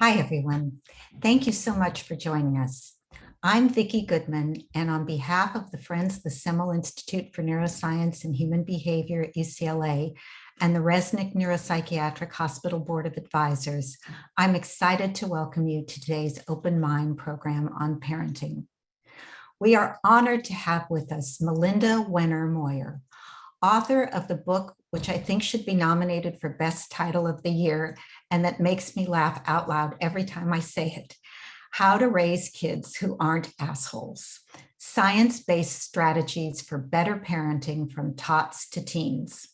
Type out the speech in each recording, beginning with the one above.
Hi, everyone. Thank you so much for joining us. I'm Vicki Goodman, and on behalf of the Friends of the Semel Institute for Neuroscience and Human Behavior at UCLA and the Resnick Neuropsychiatric Hospital Board of Advisors, I'm excited to welcome you to today's Open Mind program on parenting. We are honored to have with us Melinda Wenner Moyer, author of the book, which I think should be nominated for Best Title of the Year, and that makes me laugh out loud every time I say it: How to Raise Kids Who Aren't Assholes, Science-Based Strategies for Better Parenting from Tots to Teens.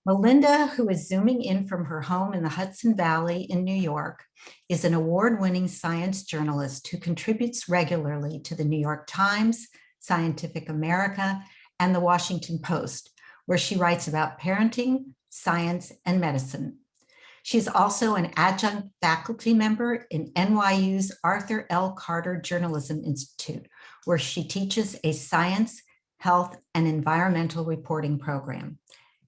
Melinda, who is zooming in from her home in the Hudson Valley in New York, is an award-winning science journalist who contributes regularly to the New York Times, Scientific America, and the Washington Post, where she writes about parenting, science, and medicine. She's also an adjunct faculty member in NYU's Arthur L. Carter Journalism Institute, where she teaches a science, health, and environmental reporting program.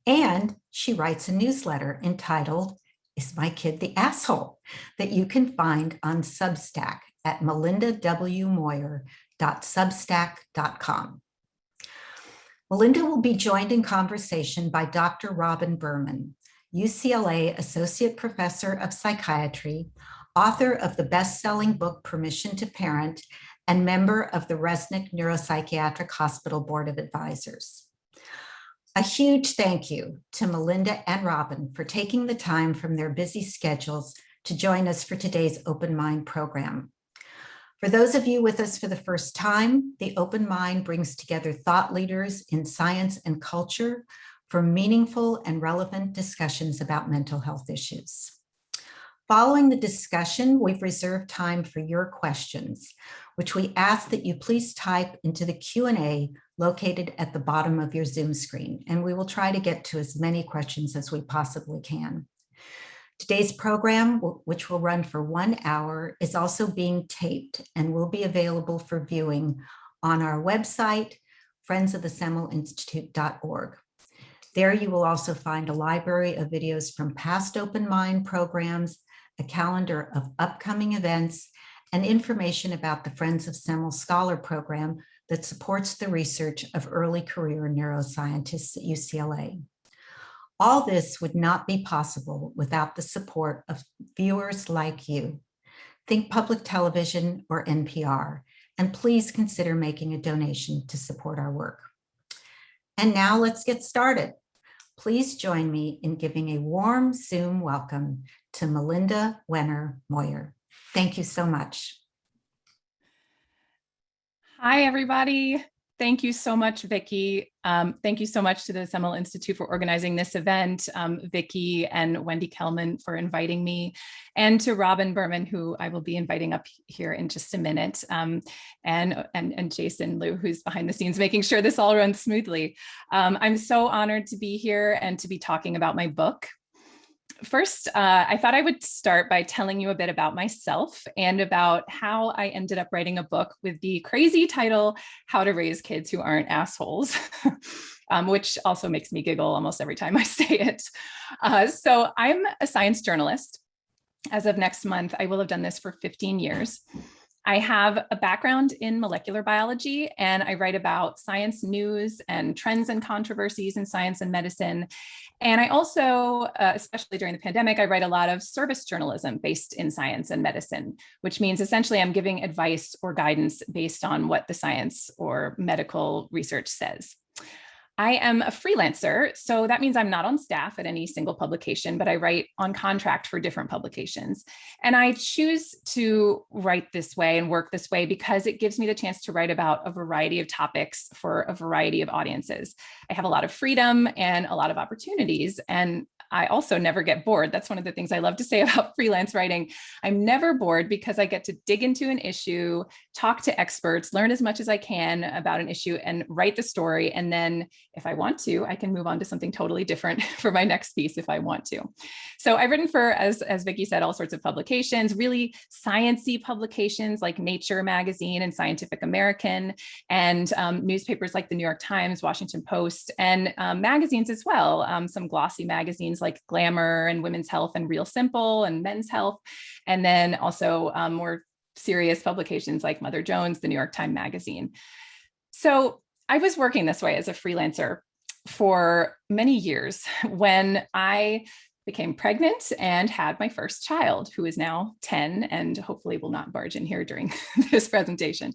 And she writes a newsletter entitled, Is My Kid the Asshole?, that you can find on Substack at melindawmoyer.substack.com. Melinda will be joined in conversation by Dr. Robin Berman, UCLA Associate Professor of Psychiatry, author of the best-selling book Permission to Parent, and member of the Resnick Neuropsychiatric Hospital Board of Advisors. A huge thank you to Melinda and Robin for taking the time from their busy schedules to join us for today's Open Mind program. For those of you with us for the first time, the Open Mind brings together thought leaders in science and culture for meaningful and relevant discussions about mental health issues. Following the discussion, we've reserved time for your questions, which we ask that you please type into the Q&A located at the bottom of your Zoom screen, and we will try to get to as many questions as we possibly can. Today's program, which will run for 1 hour, is also being taped and will be available for viewing on our website, friendsofthesemelinstitute.org. There you will also find a library of videos from past Open Mind programs, a calendar of upcoming events, and information about the Friends of Semel Scholar program that supports the research of early career neuroscientists at UCLA. All this would not be possible without the support of viewers like you. Think Public Television or NPR, and please consider making a donation to support our work. And now let's get started. Please join me in giving a warm Zoom welcome to Melinda Wenner Moyer. Thank you so much. Hi, everybody. Thank you so much, Vicki. Thank you so much to the Semel Institute for organizing this event, Vicki and Wendy Kelman for inviting me, and to Robin Berman, who I will be inviting up here in just a minute, and Jason Liu, who's behind the scenes, making sure this all runs smoothly. I'm so honored to be here and to be talking about my book. First, I thought I would start by telling you a bit about myself and about how I ended up writing a book with the crazy title, How to Raise Kids Who Aren't Assholes, which also makes me giggle almost every time I say it. So I'm a science journalist. As of next month, I will have done this for 15 years. I have a background in molecular biology, and I write about science news and trends and controversies in science and medicine. And I also, especially during the pandemic, I write a lot of service journalism based in science and medicine, which means essentially I'm giving advice or guidance based on what the science or medical research says. I am a freelancer, so that means I'm not on staff at any single publication, but I write on contract for different publications. And I choose to write this way and work this way because it gives me the chance to write about a variety of topics for a variety of audiences. I have a lot of freedom and a lot of opportunities, and I also never get bored. That's one of the things I love to say about freelance writing. I'm never bored because I get to dig into an issue, talk to experts, learn as much as I can about an issue, and write the story. And then if I want to, I can move on to something totally different for my next piece if I want to. So I've written for, as Vicki said, all sorts of publications, really sciencey publications like Nature magazine and Scientific American, and newspapers like the New York Times, Washington Post, and magazines as well. Some glossy magazines like Glamour and Women's Health and Real Simple and Men's Health. And then also more serious publications like Mother Jones, the New York Times Magazine. So I was working this way as a freelancer for many years when I became pregnant and had my first child, who is now 10 and hopefully will not barge in here during this presentation.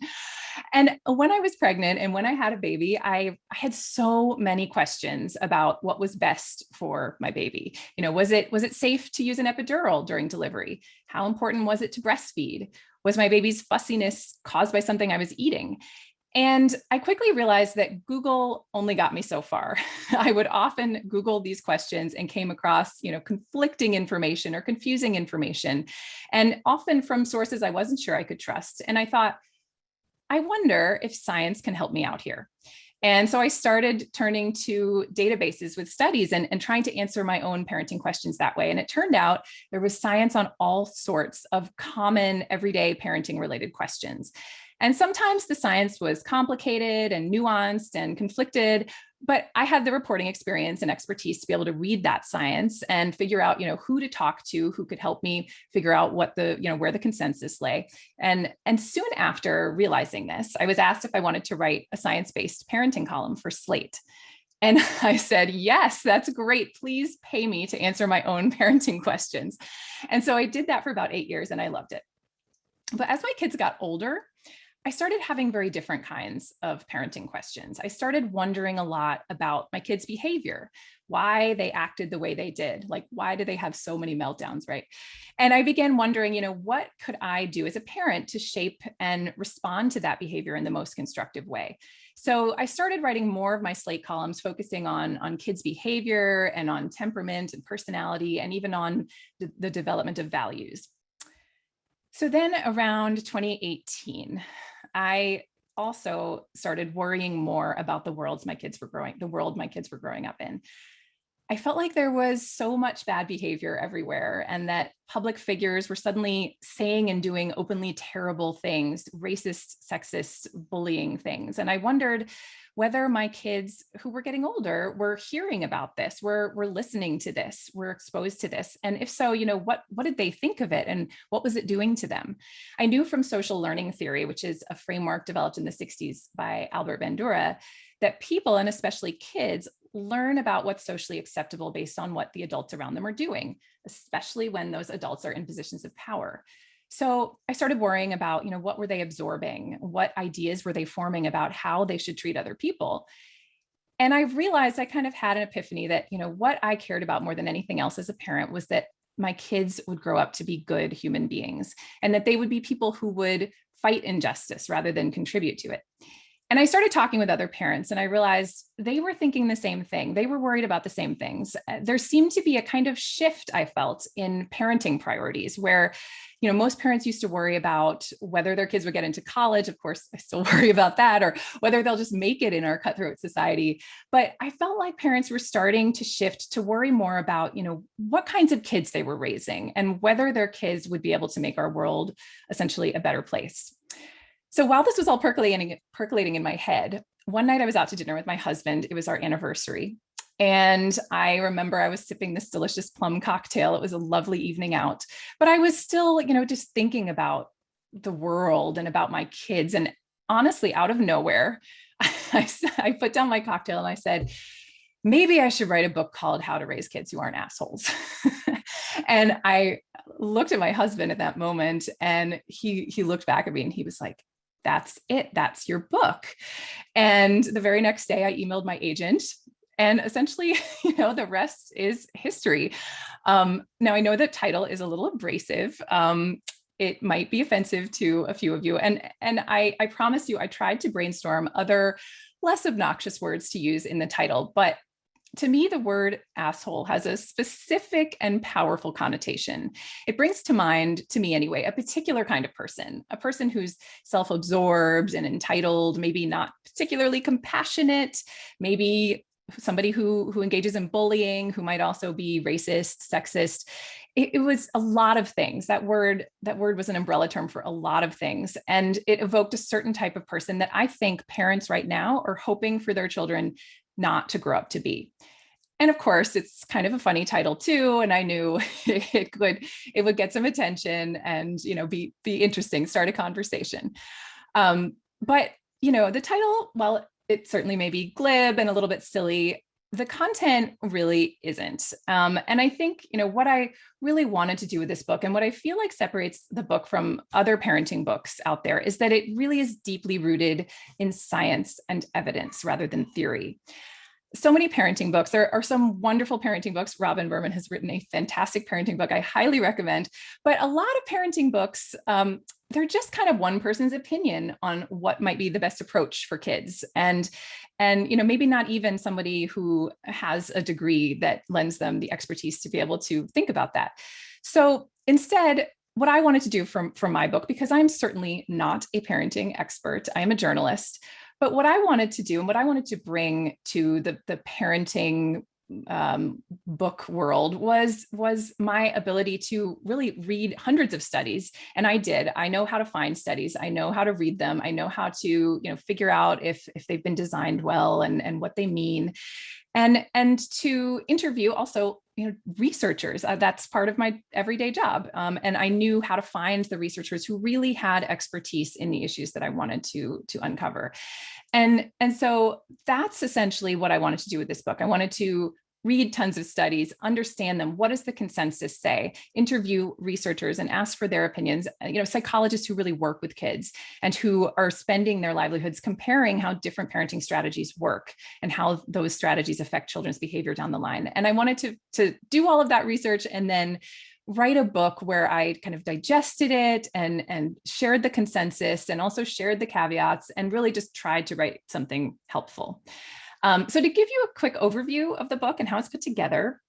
And when I was pregnant and when I had a baby, I had so many questions about what was best for my baby. You know, was it safe to use an epidural during delivery? How important was it to breastfeed? Was my baby's fussiness caused by something I was eating? And I quickly realized that Google only got me so far. I would often Google these questions and came across, conflicting information or confusing information, and often from sources I wasn't sure I could trust. And I thought, I wonder if science can help me out here. And so I started turning to databases with studies and trying to answer my own parenting questions that way. And it turned out there was science on all sorts of common everyday parenting related questions. And sometimes the science was complicated and nuanced and conflicted, but I had the reporting experience and expertise to be able to read that science and figure out, who to talk to, who could help me figure out what where the consensus lay. And soon after realizing this, I was asked if I wanted to write a science-based parenting column for Slate. And I said, yes, that's great. Please pay me to answer my own parenting questions. And so I did that for about 8 years and I loved it. But as my kids got older, I started having very different kinds of parenting questions. I started wondering a lot about my kids' behavior, why they acted the way they did, like why do they have so many meltdowns, right? And I began wondering, what could I do as a parent to shape and respond to that behavior in the most constructive way? So I started writing more of my Slate columns, focusing on kids' behavior and on temperament and personality, and even on the development of values. So then around 2018, I also started worrying more about the world my kids were growing up in. I felt like there was so much bad behavior everywhere, and that public figures were suddenly saying and doing openly terrible things, racist, sexist, bullying things. And I wondered whether my kids who were getting older were hearing about this, were listening to this, were exposed to this. And if so, what did they think of it and what was it doing to them? I knew from social learning theory, which is a framework developed in the 60s by Albert Bandura, that people, and especially kids, learn about what's socially acceptable based on what the adults around them are doing, especially when those adults are in positions of power. So I started worrying about, what were they absorbing? What ideas were they forming about how they should treat other people? And I realized I kind of had an epiphany that, what I cared about more than anything else as a parent was that my kids would grow up to be good human beings, and that they would be people who would fight injustice rather than contribute to it. And I started talking with other parents and I realized they were thinking the same thing. They were worried about the same things. There seemed to be a kind of shift, I felt, in parenting priorities where, most parents used to worry about whether their kids would get into college. Of course, I still worry about that, or whether they'll just make it in our cutthroat society. But I felt like parents were starting to shift to worry more about, what kinds of kids they were raising and whether their kids would be able to make our world essentially a better place. So while this was all percolating in my head, one night I was out to dinner with my husband. It was our anniversary. And I remember I was sipping this delicious plum cocktail. It was a lovely evening out, but I was still, just thinking about the world and about my kids. And honestly, out of nowhere, I put down my cocktail and I said, maybe I should write a book called How to Raise Kids Who Aren't Assholes. And I looked at my husband at that moment and he looked back at me and he was like, that's it. That's your book. And the very next day I emailed my agent and essentially, the rest is history. Now I know the title is a little abrasive. It might be offensive to a few of you. And I promise you, I tried to brainstorm other less obnoxious words to use in the title, but to me, the word asshole has a specific and powerful connotation. It brings to mind, to me anyway, a particular kind of person, a person who's self-absorbed and entitled, maybe not particularly compassionate, maybe somebody who engages in bullying, who might also be racist, sexist. It was a lot of things. That word was an umbrella term for a lot of things. And it evoked a certain type of person that I think parents right now are hoping for their children not to grow up to be. And of course, it's kind of a funny title too. And I knew it would get some attention and, be interesting, start a conversation. But, the title, while it certainly may be glib and a little bit silly, the content really isn't. And I think, what I really wanted to do with this book and what I feel like separates the book from other parenting books out there is that it really is deeply rooted in science and evidence rather than theory. So many parenting books. There are some wonderful parenting books. Berman has written a fantastic parenting book I highly recommend. But a lot of parenting books, they're just kind of one person's opinion on what might be the best approach for kids. And maybe not even somebody who has a degree that lends them the expertise to be able to think about that. So instead, what I wanted to do from my book, because I'm certainly not a parenting expert, I am a journalist. But what I wanted to do and what I wanted to bring to the parenting book world was my ability to really read hundreds of studies. And I did. I know how to find studies. I know how to read them. I know how to figure out if they've been designed well and what they mean. And to interview also researchers. That's part of my everyday job. And I knew how to find the researchers who really had expertise in the issues that I wanted to uncover. And so that's essentially what I wanted to do with this book. I wanted to read tons of studies, understand them. What does the consensus say? Interview researchers and ask for their opinions, psychologists who really work with kids and who are spending their livelihoods comparing how different parenting strategies work and how those strategies affect children's behavior down the line. And I wanted to do all of that research and then write a book where I kind of digested it and shared the consensus and also shared the caveats and really just tried to write something helpful. So to give you a quick overview of the book and how it's put together,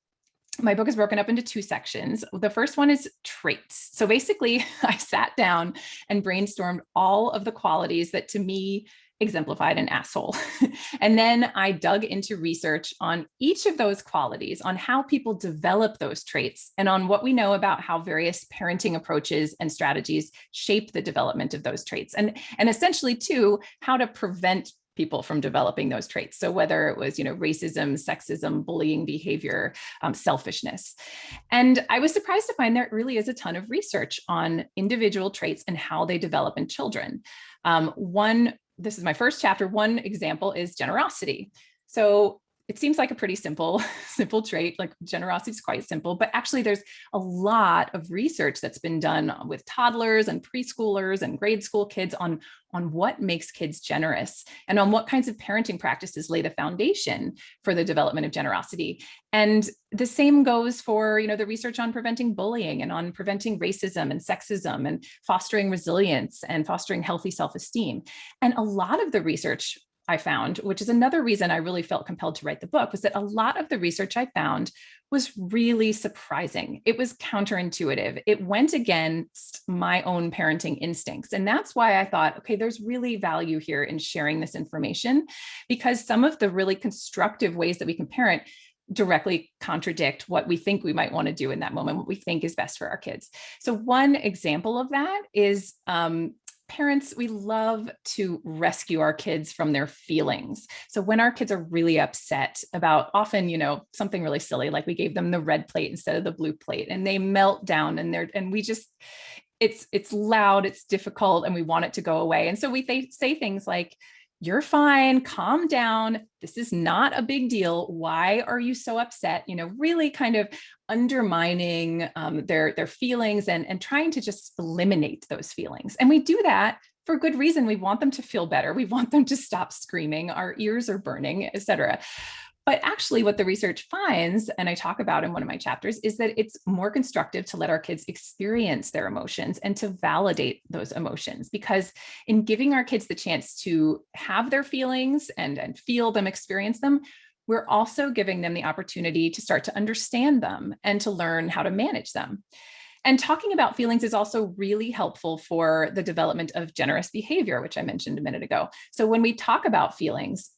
my book is broken up into two sections. The first one is traits. So basically, I sat down and brainstormed all of the qualities that to me exemplified an asshole. And then I dug into research on each of those qualities, on how people develop those traits, and on what we know about how various parenting approaches and strategies shape the development of those traits. And essentially, too, how to prevent people from developing those traits. So whether it was, racism, sexism, bullying behavior, selfishness. And I was surprised to find there really is a ton of research on individual traits and how they develop in children. This is my first chapter. One example is generosity. So it seems like a pretty simple trait, like generosity is quite simple, but actually there's a lot of research that's been done with toddlers and preschoolers and grade school kids on what makes kids generous and on what kinds of parenting practices lay the foundation for the development of generosity. And the same goes for, the research on preventing bullying and on preventing racism and sexism and fostering resilience and fostering healthy self-esteem. And a lot of the research I found, which is another reason I really felt compelled to write the book, was that a lot of the research I found was really surprising. It was counterintuitive. It went against my own parenting instincts. And that's why I thought, okay, there's really value here in sharing this information, because some of the really constructive ways that we can parent directly contradict what we think we might want to do in that moment, what we think is best for our kids. So one example of that is parents, we love to rescue our kids from their feelings. So when our kids are really upset about often, something really silly, like we gave them the red plate instead of the blue plate, and they melt down it's loud, it's difficult, and we want it to go away. And so we say things like, "You're fine, calm down. This is not a big deal. Why are you so upset?" Really kind of undermining their feelings and trying to just eliminate those feelings. And we do that for good reason. We want them to feel better. We want them to stop screaming. Our ears are burning, et cetera. But actually what the research finds, and I talk about in one of my chapters, is that it's more constructive to let our kids experience their emotions and to validate those emotions. Because in giving our kids the chance to have their feelings and feel them, experience them, we're also giving them the opportunity to start to understand them and to learn how to manage them. And talking about feelings is also really helpful for the development of generous behavior, which I mentioned a minute ago. So when we talk about feelings,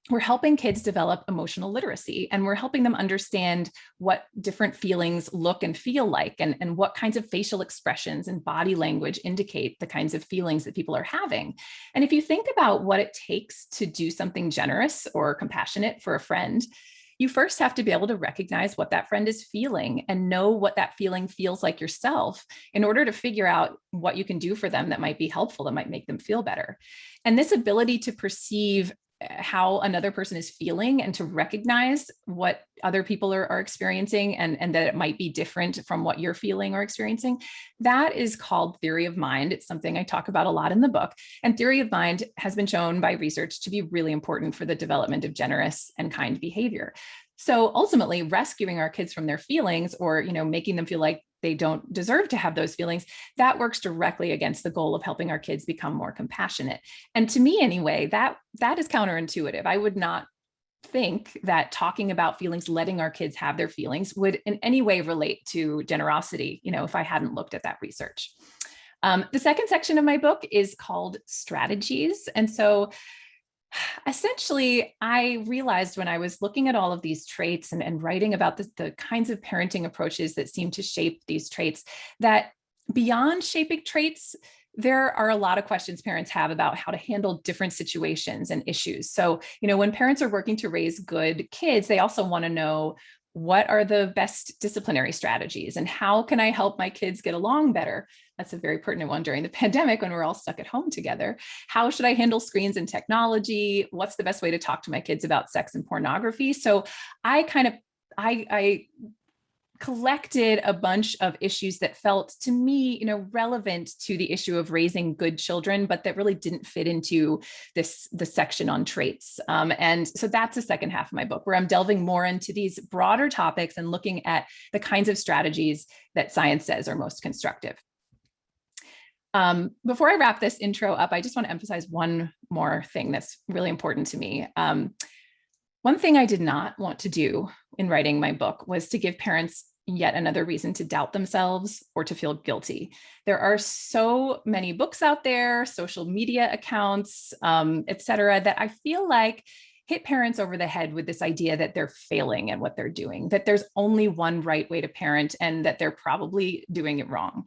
we're helping kids develop emotional literacy, and we're helping them understand what different feelings look and feel like, and what kinds of facial expressions and body language indicate the kinds of feelings that people are having. And if you think about what it takes to do something generous or compassionate for a friend, you first have to be able to recognize what that friend is feeling and know what that feeling feels like yourself in order to figure out what you can do for them that might be helpful, that might make them feel better. And this ability to perceive how another person is feeling and to recognize what other people are experiencing, and that it might be different from what you're feeling or experiencing, that is called theory of mind. It's something I talk about a lot in the book. And theory of mind has been shown by research to be really important for the development of generous and kind behavior. So ultimately, rescuing our kids from their feelings, or making them feel like they don't deserve to have those feelings, that works directly against the goal of helping our kids become more compassionate. And to me anyway, that is counterintuitive. I would not think that talking about feelings, letting our kids have their feelings, would in any way relate to generosity, if I hadn't looked at that research. The second section of my book is called Strategies. And so essentially, I realized when I was looking at all of these traits and writing about the kinds of parenting approaches that seem to shape these traits, that beyond shaping traits, there are a lot of questions parents have about how to handle different situations and issues. So, when parents are working to raise good kids, they also want to know, what are the best disciplinary strategies, and how can I help my kids get along better? That's a very pertinent one during the pandemic when we're all stuck at home together. How should I handle screens and technology? What's the best way to talk to my kids about sex and pornography? So I collected a bunch of issues that felt to me, relevant to the issue of raising good children, but that really didn't fit into the section on traits. And so that's the second half of my book, where I'm delving more into these broader topics and looking at the kinds of strategies that science says are most constructive. Before I wrap this intro up, I just want to emphasize one more thing that's really important to me. One thing I did not want to do in writing my book was to give parents yet another reason to doubt themselves or to feel guilty. There are so many books out there, social media accounts, et cetera, that I feel like hit parents over the head with this idea that they're failing at what they're doing, that there's only one right way to parent, and that they're probably doing it wrong.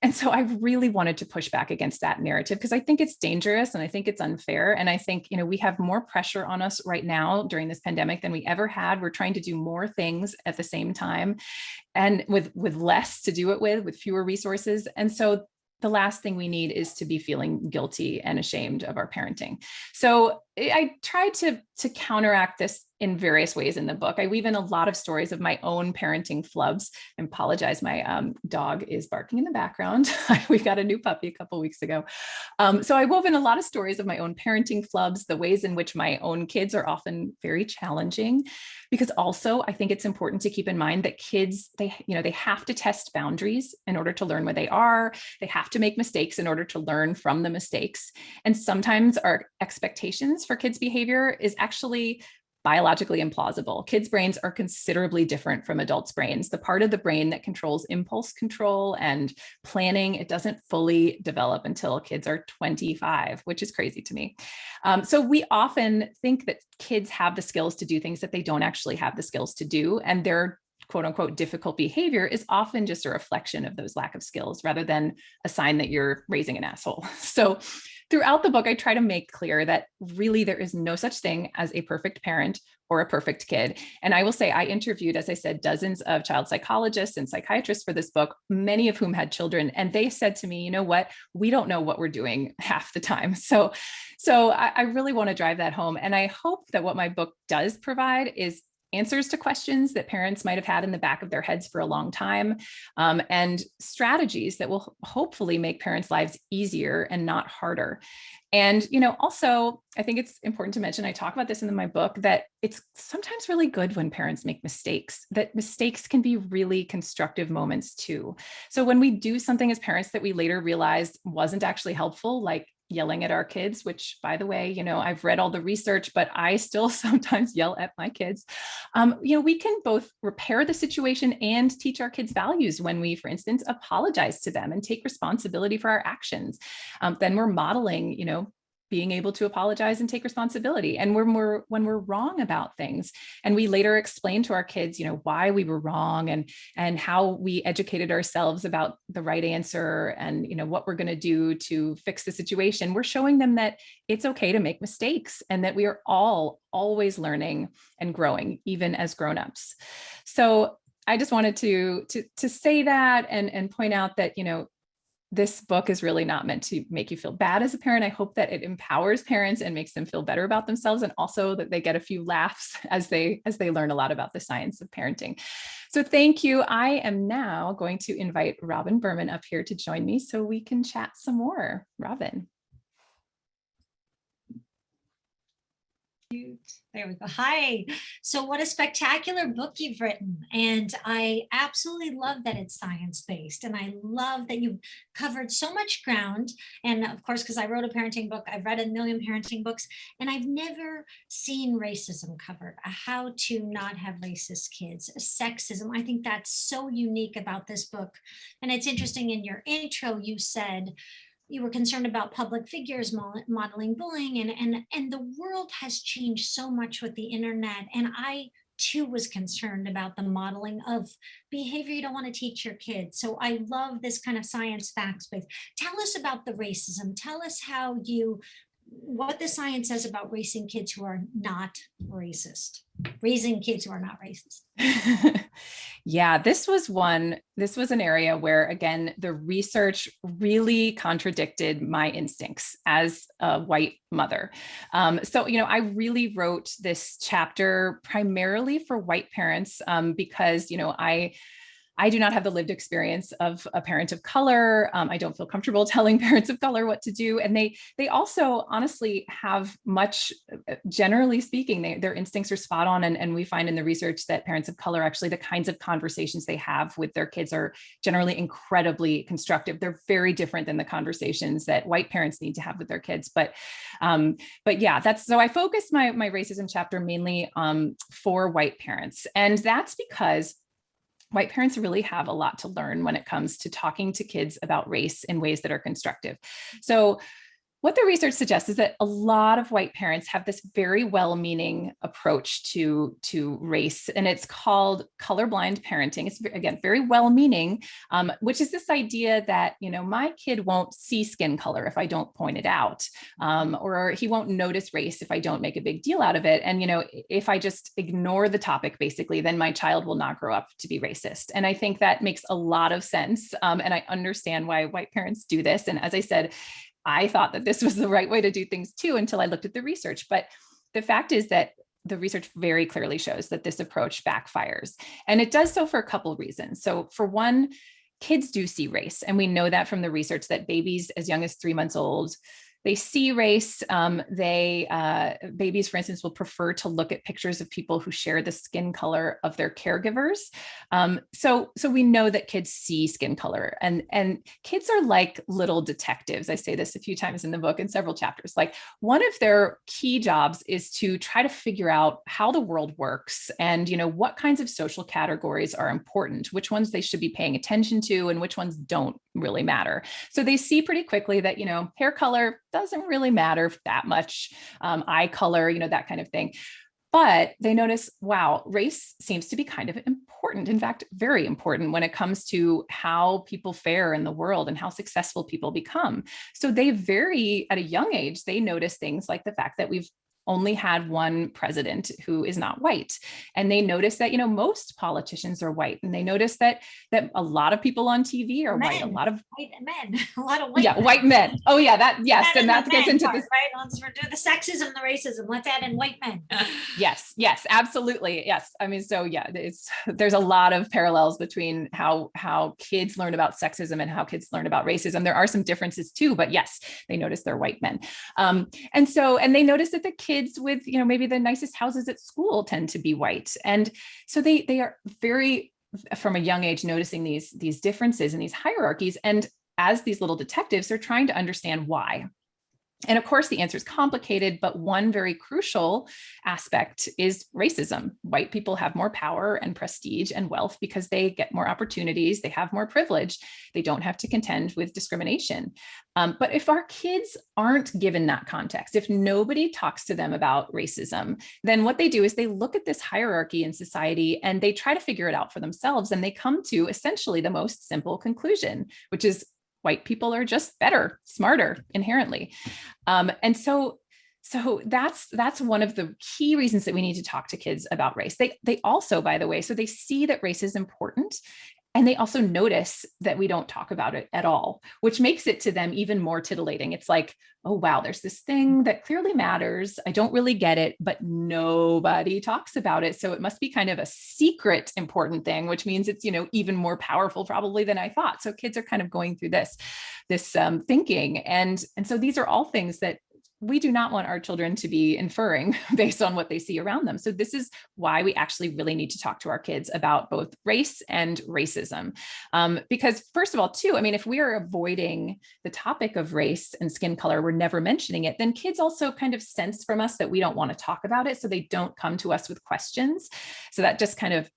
And so I really wanted to push back against that narrative, because I think it's dangerous and I think it's unfair. And I think, we have more pressure on us right now during this pandemic than we ever had. We're trying to do more things at the same time, and with less to do it with fewer resources. And so the last thing we need is to be feeling guilty and ashamed of our parenting. So I tried to counteract this in various ways in the book. I weave in a lot of stories of my own parenting flubs. I apologize, my dog is barking in the background. We got a new puppy a couple of weeks ago. So I wove in a lot of stories of my own parenting flubs, the ways in which my own kids are often very challenging, because also I think it's important to keep in mind that kids, they have to test boundaries in order to learn where they are. They have to make mistakes in order to learn from the mistakes. And sometimes our expectations for kids' behavior is actually biologically implausible. Kids' brains are considerably different from adults' brains. The part of the brain that controls impulse control and planning, it doesn't fully develop until kids are 25, which is crazy to me. So we often think that kids have the skills to do things that they don't actually have the skills to do. And their quote unquote difficult behavior is often just a reflection of those lack of skills, rather than a sign that you're raising an asshole. So throughout the book, I try to make clear that really there is no such thing as a perfect parent or a perfect kid. And I will say, I interviewed, as I said, dozens of child psychologists and psychiatrists for this book, many of whom had children. And they said to me, you know what, we don't know what we're doing half the time. So I really want to drive that home. And I hope that what my book does provide is answers to questions that parents might have had in the back of their heads for a long time, and strategies that will hopefully make parents' lives easier and not harder. And, also, I think it's important to mention, I talk about this in my book, that it's sometimes really good when parents make mistakes, that mistakes can be really constructive moments too. So when we do something as parents that we later realize wasn't actually helpful, like yelling at our kids, which, by the way, I've read all the research, but I still sometimes yell at my kids. We can both repair the situation and teach our kids values when we, for instance, apologize to them and take responsibility for our actions. Then we're modeling, being able to apologize and take responsibility. And when we're wrong about things, and we later explain to our kids, why we were wrong and how we educated ourselves about the right answer and, what we're going to do to fix the situation, we're showing them that it's okay to make mistakes and that we are all always learning and growing, even as grownups. So I just wanted to say that and point out that, this book is really not meant to make you feel bad as a parent. I hope that it empowers parents and makes them feel better about themselves, and also that they get a few laughs as they learn a lot about the science of parenting. So thank you. I am now going to invite Robin Berman up here to join me so we can chat some more. Robin. There we go. Hi. So what a spectacular book you've written. And I absolutely love that it's science-based. And I love that you've covered so much ground. And of course, because I wrote a parenting book, I've read a million parenting books, and I've never seen racism covered, how to not have racist kids, sexism. I think that's so unique about this book. And it's interesting, in your intro, you said you were concerned about public figures modeling bullying, and the world has changed so much with the internet. And I too was concerned about the modeling of behavior you don't want to teach your kids. So I love this kind of science facts-based. Tell us about the racism. Tell us what the science says about raising kids who are not racist. Yeah, this was an area where, again, the research really contradicted my instincts as a white mother. So, I really wrote this chapter primarily for white parents because, I do not have the lived experience of a parent of color. I don't feel comfortable telling parents of color what to do. And they also honestly have much, generally speaking, their instincts are spot on. And we find in the research that parents of color, actually, the kinds of conversations they have with their kids are generally incredibly constructive. They're very different than the conversations that white parents need to have with their kids. But yeah, so I focused my racism chapter mainly for white parents. And that's because white parents really have a lot to learn when it comes to talking to kids about race in ways that are constructive. So what the research suggests is that a lot of white parents have this very well-meaning approach to race, and it's called colorblind parenting. It's, again, very well-meaning, which is this idea that, my kid won't see skin color if I don't point it out, or he won't notice race if I don't make a big deal out of it. And, if I just ignore the topic, basically, then my child will not grow up to be racist. And I think that makes a lot of sense. And I understand why white parents do this. And as I said, I thought that this was the right way to do things too, until I looked at the research. But the fact is that the research very clearly shows that this approach backfires. And it does so for a couple of reasons. So for one, kids do see race. And we know that from the research that babies as young as 3 months old, they see race. Babies, for instance, will prefer to look at pictures of people who share the skin color of their caregivers. So we know that kids see skin color, and kids are like little detectives. I say this a few times in the book in several chapters. Like, one of their key jobs is to try to figure out how the world works and, what kinds of social categories are important, which ones they should be paying attention to, and which ones don't really matter. So they see pretty quickly that, hair color doesn't really matter that much, eye color, that kind of thing. But they notice, wow, race seems to be kind of important. In fact, very important when it comes to how people fare in the world and how successful people become. So they at a young age, they notice things like the fact that we've only had one president who is not white. And they notice that, most politicians are white. And they notice that a lot of people on TV are white, a lot of white men, a lot of white men. White men. Oh yeah, yes. And that gets into this, right? Let's do the sexism, the racism. Let's add in white men. Yes, absolutely. Yes. I mean, so yeah, there's a lot of parallels between how kids learn about sexism and how kids learn about racism. There are some differences too, but yes, they notice they're white men. And they notice that the kids with, maybe the nicest houses at school tend to be white. And so they are very, from a young age, noticing these differences and these hierarchies. And as these little detectives, they're trying to understand why. And of course, the answer is complicated, but one very crucial aspect is racism. White people have more power and prestige and wealth because they get more opportunities, they have more privilege, they don't have to contend with discrimination. But if our kids aren't given that context, if nobody talks to them about racism, then what they do is they look at this hierarchy in society and they try to figure it out for themselves. And they come to essentially the most simple conclusion, which is white people are just better, smarter inherently. And so that's one of the key reasons that we need to talk to kids about race. They also, by the way, so they see that race is important. And they also notice that we don't talk about it at all, which makes it to them even more titillating. It's like, oh, wow, there's this thing that clearly matters. I don't really get it, but nobody talks about it. So it must be kind of a secret important thing, which means it's, even more powerful probably than I thought. So kids are kind of going through this thinking. And so these are all things that we do not want our children to be inferring based on what they see around them. So this is why we actually really need to talk to our kids about both race and racism. Because first of all, too, if we are avoiding the topic of race and skin color, we're never mentioning it, then kids also kind of sense from us that we don't want to talk about it. So they don't come to us with questions. So that just kind of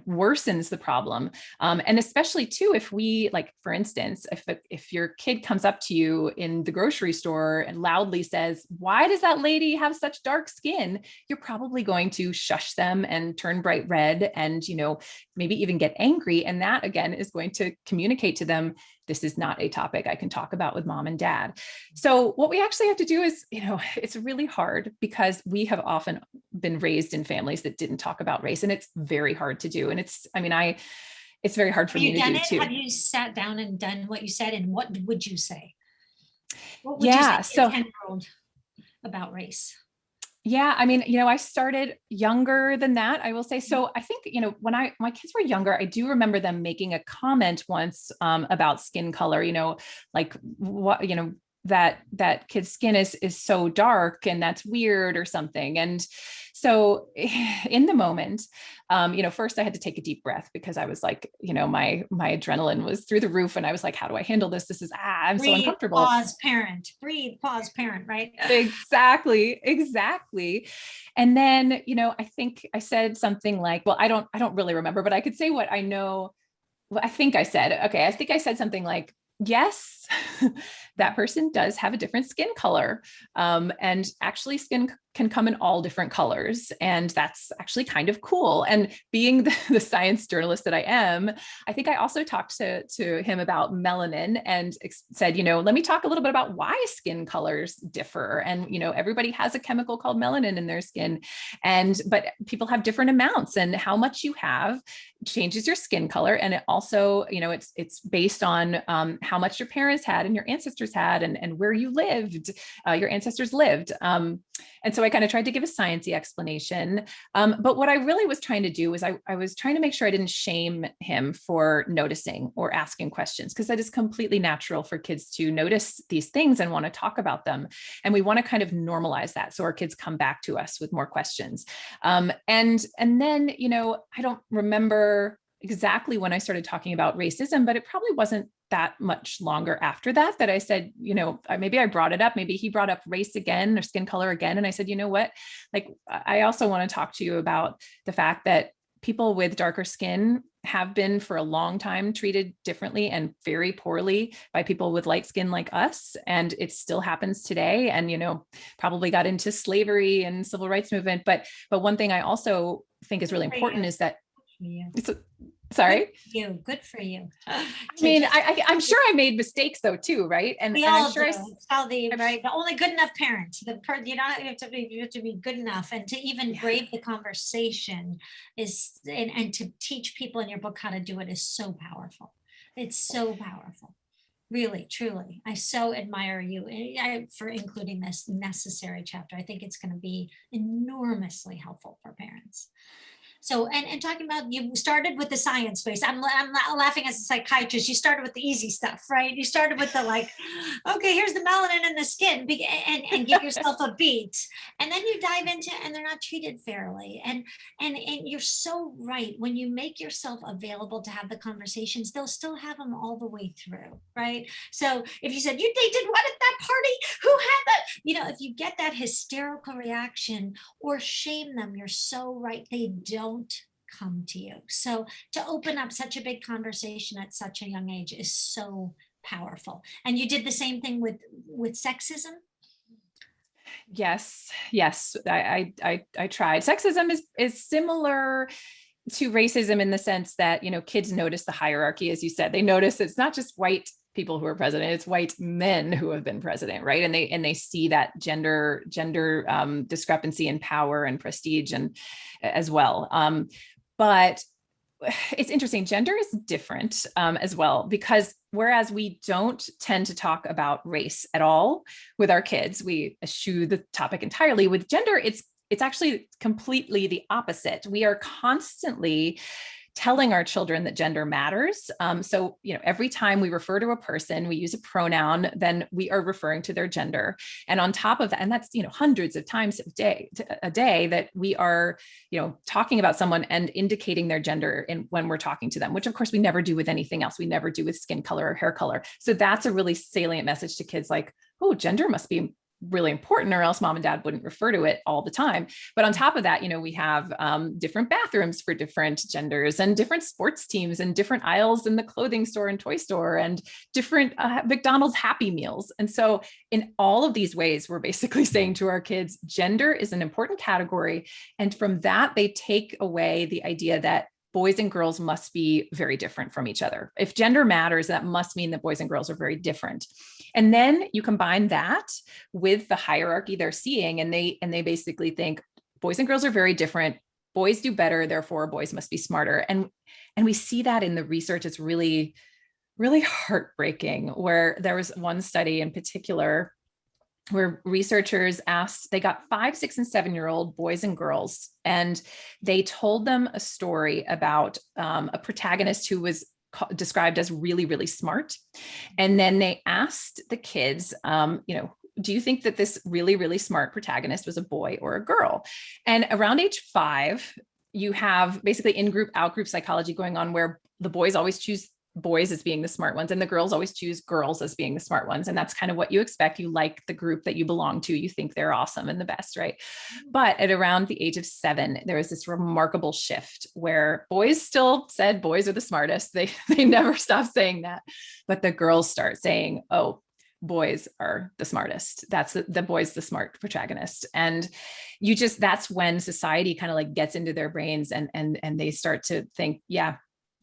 worsens the problem. And especially too, if we, like, for instance, if your kid comes up to you in the grocery store and loudly says, why does that lady have such dark skin? You're probably going to shush them and turn bright red and, maybe even get angry. And that again is going to communicate to them, this is not a topic I can talk about with mom and dad. So what we actually have to do is, it's really hard because we have often been raised in families that didn't talk about race, and it's very hard to do. And it's very hard for me to do too. Have you sat down and done what you said? And what would you say? What would you say to a 10-year-old about race? Yeah, I started younger than that, I will say. So I think, when my kids were younger, I do remember them making a comment once about skin color, like what, that kid's skin is so dark and that's weird or something. And so in the moment, first I had to take a deep breath because I was like, my adrenaline was through the roof and I was like, how do I handle this? This is, I'm so uncomfortable. Breathe, pause, parent, right? Exactly. And then, I think I said something like, well, I don't really remember, but I could say what I know. Well, I think I said something like, yes, that person does have a different skin color. And actually skin can come in all different colors. And that's actually kind of cool. And being the science journalist that I am, I think I also talked to him about melanin and said, let me talk a little bit about why skin colors differ. And, everybody has a chemical called melanin in their skin. But people have different amounts, and how much you have changes your skin color. And it also, it's based on how much your parents had and your ancestors had and where you lived, your ancestors lived. And so I kind of tried to give a sciencey explanation. But what I really was trying to do was I was trying to make sure I didn't shame him for noticing or asking questions, because that is completely natural for kids to notice these things and want to talk about them. And we want to kind of normalize that so our kids come back to us with more questions. And then, I don't remember exactly when I started talking about racism, but it probably wasn't that much longer after that I said, maybe I brought it up, maybe he brought up race again or skin color again. And I said, you know what, like, I also want to talk to you about the fact that people with darker skin have been for a long time treated differently and very poorly by people with light skin like us. And it still happens today. And, probably got into slavery and civil rights movement. But one thing I also think is really important is that sorry. Good for you. I'm sure I made mistakes though too, right? And I'm sure the only good enough parent. You have to be good enough, and to even brave the conversation is, and to teach people in your book how to do it is so powerful. It's so powerful. Really, truly. I so admire you for including this necessary chapter. I think it's going to be enormously helpful for parents. So, and talking about, you started with the science base. I'm laughing as a psychiatrist. You started with the easy stuff, right? You started with the like, okay, here's the melanin in the skin, and give yourself a beat. And then you dive into, and they're not treated fairly. And you're so right. When you make yourself available to have the conversations, they'll still have them all the way through, right? So if you said, they did what at that party? Who had that? If you get that hysterical reaction or shame them, you're so right. They don't come to you. So to open up such a big conversation at such a young age is so powerful. And you did the same thing with sexism? Yes, I tried. Sexism is similar to racism in the sense that, kids notice the hierarchy, as you said. They notice it's not just white people who are president, it's white men who have been president, right? And they see that gender discrepancy in power and prestige and as well. But it's interesting. Gender is different as well, because whereas we don't tend to talk about race at all with our kids, we eschew the topic entirely. With gender, it's actually completely the opposite. We are constantly telling our children that gender matters. So, every time we refer to a person, we use a pronoun, then we are referring to their gender. And on top of that, and that's, hundreds of times a day that we are, talking about someone and indicating their gender when we're talking to them, which of course we never do with anything else. We never do with skin color or hair color. So that's a really salient message to kids, like, oh, gender must be really important, or else mom and dad wouldn't refer to it all the time. But on top of that, we have different bathrooms for different genders, and different sports teams, and different aisles in the clothing store and toy store, and different McDonald's Happy Meals. And so in all of these ways, we're basically saying to our kids, gender is an important category. And from that, they take away the idea that boys and girls must be very different from each other. If gender matters, that must mean that boys and girls are very different. And then you combine that with the hierarchy they're seeing, and they basically think boys and girls are very different. Boys do better, therefore boys must be smarter. And we see that in the research. It's really, really heartbreaking, where there was one study in particular where researchers they got 5, 6, and 7-year-old boys and girls, and they told them a story about a protagonist who was described as really, really smart. And then they asked the kids, do you think that this really, really smart protagonist was a boy or a girl? And around age 5, you have basically in-group, out-group psychology going on, where the boys always choose boys as being the smart ones, and the girls always choose girls as being the smart ones. And that's kind of what you expect. You like the group that you belong to. You think they're awesome and the best, right? But at around the age of 7, there was this remarkable shift where boys still said boys are the smartest. They never stopped saying that, but the girls start saying, oh, boys are the smartest. That's the boy's the smart protagonist. And that's when society kind of like gets into their brains, and they start to think, yeah,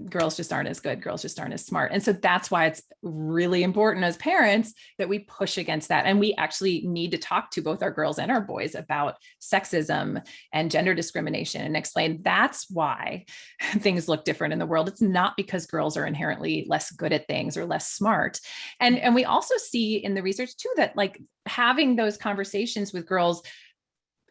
girls just aren't as good. Girls just aren't as smart. And so that's why it's really important as parents that we push against that. And we actually need to talk to both our girls and our boys about sexism and gender discrimination, and explain that's why things look different in the world. It's not because girls are inherently less good at things or less smart. And we also see in the research too, that like having those conversations with girls,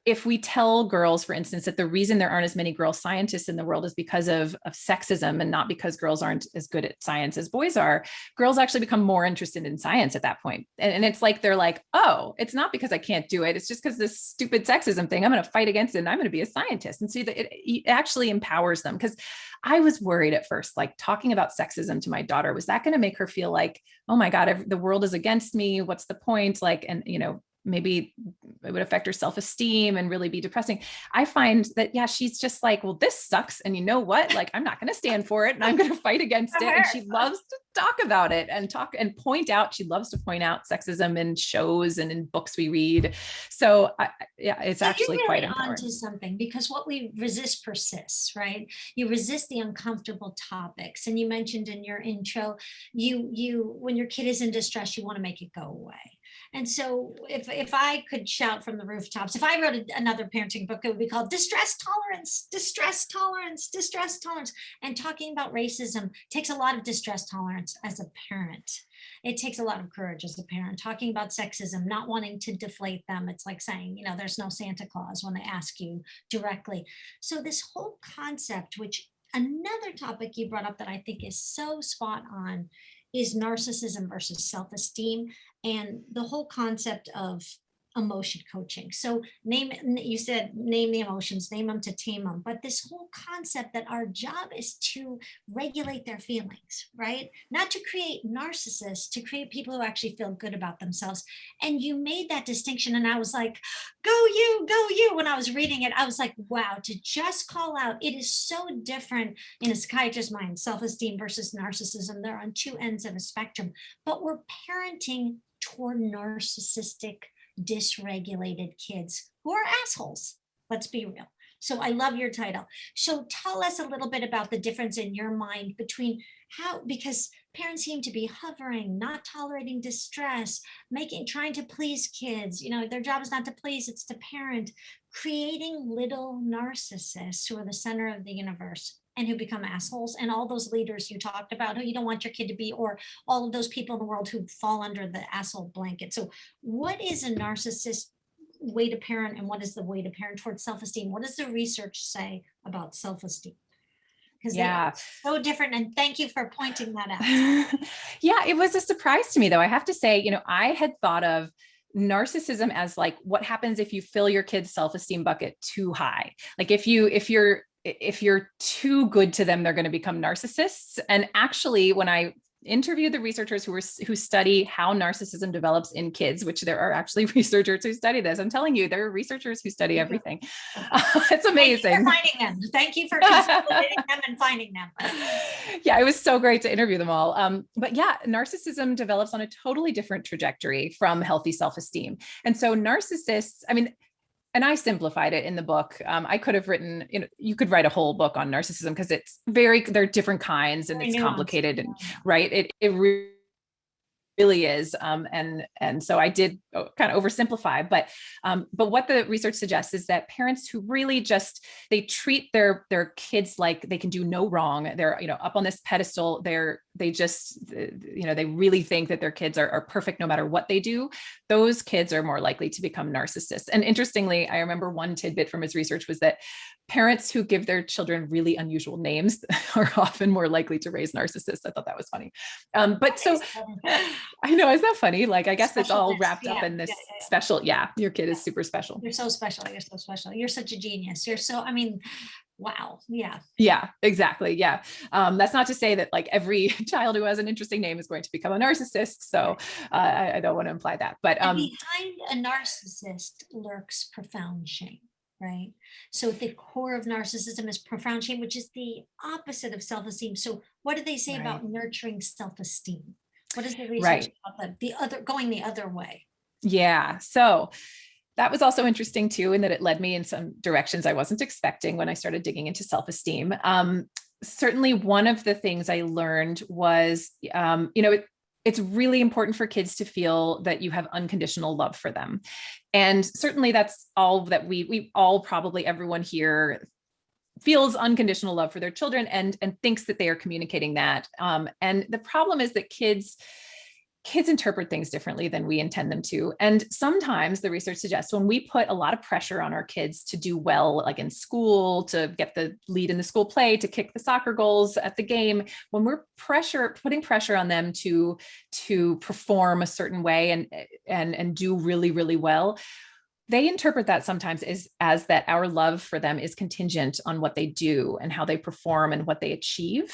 if we tell girls, for instance, that the reason there aren't as many girl scientists in the world is because of sexism, and not because girls aren't as good at science as boys are, girls actually become more interested in science at that point. And it's like, they're like, oh, it's not because I can't do it. It's just because this stupid sexism thing, I'm going to fight against it, and I'm going to be a scientist. And see that it actually empowers them. Because I was worried at first, like talking about sexism to my daughter, was that going to make her feel like, oh my God, the world is against me? What's the point? Like, and maybe it would affect her self-esteem and really be depressing. I find that, yeah, she's just like, well, this sucks. And you know what? Like, I'm not going to stand for it, and I'm going to fight against it. And she loves to talk about it and point out, she loves to point out sexism in shows and in books we read. So it's actually really quite empowering. onto something, because what we resist persists, right? You resist the uncomfortable topics. And you mentioned in your intro, you when your kid is in distress, you want to make it go away. And so if if I could shout from the rooftops, if I wrote another parenting book, it would be called Distress Tolerance, Distress Tolerance, Distress Tolerance. And talking about racism takes a lot of distress tolerance as a parent. It takes a lot of courage as a parent. Talking about sexism, not wanting to deflate them. It's like saying, you know, there's no Santa Claus when they ask you directly. So this whole concept, which another topic you brought up that I think is so spot on, is narcissism versus self-esteem, and the whole concept of emotion coaching. So you said name the emotions, name them to tame them, but this whole concept that our job is to regulate their feelings, right? Not to create narcissists, to create people who actually feel good about themselves. And you made that distinction, and I was like, go you. When I was reading it, I was like, wow, to just call out, it is so different in a psychiatrist's mind, self-esteem versus narcissism. They're on two ends of a spectrum, but we're parenting toward narcissistic, dysregulated kids who are assholes. Let's be real. So I love your title. So tell us a little bit about the difference in your mind between because parents seem to be hovering, not tolerating distress, trying to please kids. You know, their job is not to please, it's to parent, creating little narcissists who are the center of the universe and who become assholes, and all those leaders you talked about who you don't want your kid to be, or all of those people in the world who fall under the asshole blanket. So what is a narcissist way to parent, and what is the way to parent towards self-esteem? What does the research say about self-esteem? Because they are so different, and thank you for pointing that out. Yeah, it was a surprise to me, though. I have to say, you know, I had thought of narcissism as like what happens if you fill your kid's self-esteem bucket too high. Like if you're too good to them, they're going to become narcissists. And actually, when I interviewed the researchers who study how narcissism develops in kids, which there are actually researchers who study this. I'm telling you, there are researchers who study everything. It's amazing. Thank you for consolidating them and finding them. Yeah, it was so great to interview them all. But yeah, narcissism develops on a totally different trajectory from healthy self-esteem. And so narcissists, I mean, and I simplified it in the book. I could have written, you know, you could write a whole book on narcissism because there are different kinds and it's complicated, and right. It really is. And so I did kind of oversimplify, but what the research suggests is that parents who really they treat their kids like they can do no wrong. They're, you know, up on this pedestal. They really think that their kids are perfect no matter what they do. Those kids are more likely to become narcissists. And interestingly, I remember one tidbit from his research was that parents who give their children really unusual names are often more likely to raise narcissists. I thought that was funny. But so I know, isn't that funny? Like, I guess it's all wrapped up in this special. Yeah, your kid is super special. You're so special. You're so special. You're such a genius. Wow. Yeah. Yeah, exactly. Yeah. That's not to say that like every child who has an interesting name is going to become a narcissist. So I don't want to imply that, but behind a narcissist lurks profound shame. Right. So at the core of narcissism is profound shame, which is the opposite of self-esteem. So what do they say about nurturing self-esteem? What is the research about going the other way? Yeah. So that was also interesting too, in that it led me in some directions I wasn't expecting when I started digging into self-esteem. Certainly one of the things I learned was, it's really important for kids to feel that you have unconditional love for them. And certainly that's all that we all, probably everyone here, feels unconditional love for their children and thinks that they are communicating that. And the problem is that kids interpret things differently than we intend them to. And sometimes the research suggests when we put a lot of pressure on our kids to do well, like in school, to get the lead in the school play, to kick the soccer goals at the game, when we're putting pressure on them to perform a certain way and do really, really well, they interpret that sometimes as that our love for them is contingent on what they do and how they perform and what they achieve.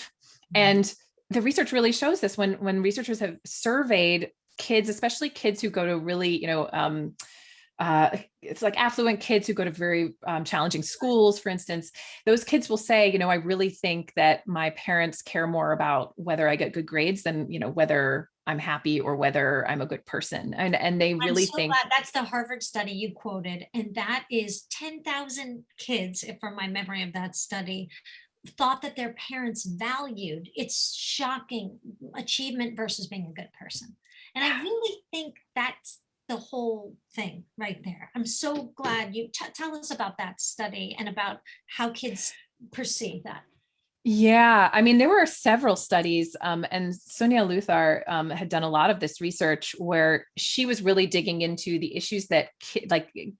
Mm-hmm. And the research really shows this when researchers have surveyed kids, especially kids who go to really, it's like affluent kids who go to very challenging schools, for instance. Those kids will say, I really think that my parents care more about whether I get good grades than, whether I'm happy or whether I'm a good person. And they really think that's the Harvard study you quoted. And that is 10,000 kids, from my memory of that study, thought that their parents valued. It's shocking, achievement versus being a good person. And I really think that's the whole thing right there. I'm so glad you tell us about that study and about how kids perceive that. Yeah, I mean, there were several studies, and Sonia Luthar had done a lot of this research where she was really digging into the issues that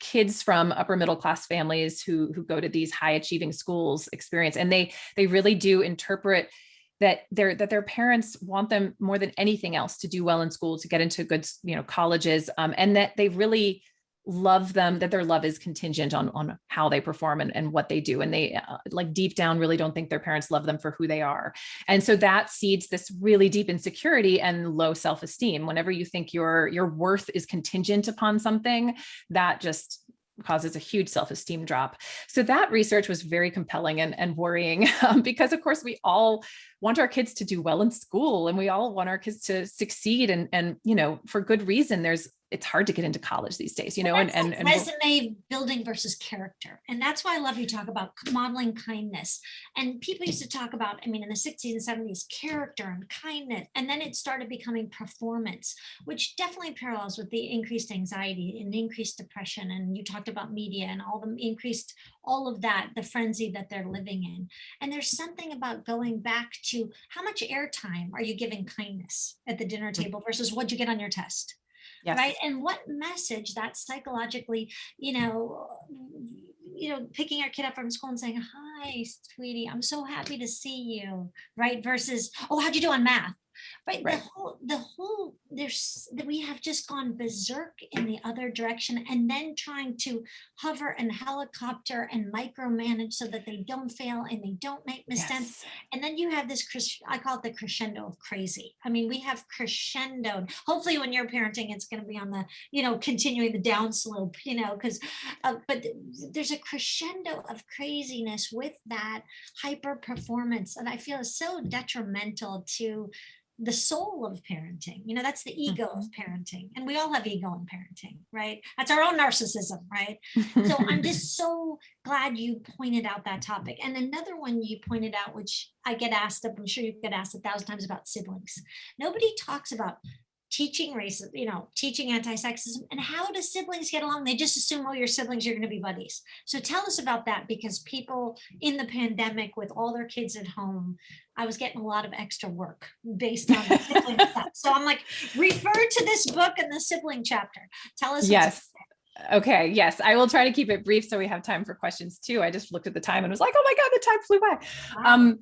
kids from upper middle class families who go to these high achieving schools experience, and they really do interpret that their parents want them more than anything else to do well in school, to get into good, colleges, and that they really love them, that their love is contingent on how they perform and what they do. And they like deep down really don't think their parents love them for who they are. And so that seeds this really deep insecurity and low self-esteem. Whenever you think your worth is contingent upon something, that just causes a huge self-esteem drop. So that research was very compelling and worrying, because of course we all want our kids to do well in school, and we all want our kids to succeed. And for good reason. It's hard to get into college these days, and resume building versus character. And that's why I love you talk about modeling kindness. And people used to talk about, in the 60s and 70s, character and kindness. And then it started becoming performance, which definitely parallels with the increased anxiety and increased depression. And you talked about media and all of that, the frenzy that they're living in. And there's something about going back to how much airtime are you giving kindness at the dinner table versus what you get on your test? Yes. Right. And what message that psychologically, picking our kid up from school and saying, "Hi, sweetie, I'm so happy to see you." Right. Versus, "Oh, how'd you do on math?" Right. We have just gone berserk in the other direction, and then trying to hover and helicopter and micromanage so that they don't fail and they don't make mistakes. Yes. And then you have this, I call it the crescendo of crazy. We have crescendoed. Hopefully when you're parenting, it's going to be on the, continuing the downslope, but there's a crescendo of craziness with that hyper performance. And I feel is so detrimental to the soul of parenting. That's the ego of parenting. And we all have ego in parenting, right? That's our own narcissism, right? So I'm just so glad you pointed out that topic. And another one you pointed out, which I get asked, I'm sure you get asked 1,000 times, about siblings. Nobody talks about teaching racism, teaching anti-sexism, and how do siblings get along? They just assume, oh, your siblings, you're going to be buddies. So tell us about that, because people in the pandemic with all their kids at home, I was getting a lot of extra work based on the sibling stuff. So I'm like, refer to this book and the sibling chapter. Tell us. Yes. Okay. Yes. I will try to keep it brief so we have time for questions too. I just looked at the time and was like, oh my God, the time flew by. Wow.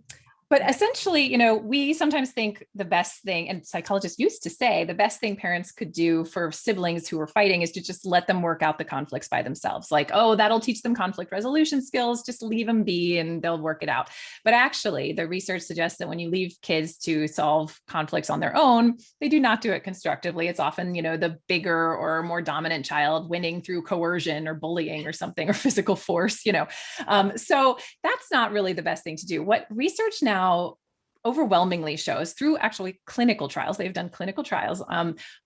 But essentially, we sometimes think the best thing, and psychologists used to say, the best thing parents could do for siblings who are fighting is to just let them work out the conflicts by themselves. Like, oh, that'll teach them conflict resolution skills, just leave them be and they'll work it out. But actually, the research suggests that when you leave kids to solve conflicts on their own, they do not do it constructively. It's often, the bigger or more dominant child winning through coercion or bullying or something, or physical force, So that's not really the best thing to do. What research now overwhelmingly shows, through actually clinical trials, they've done clinical trials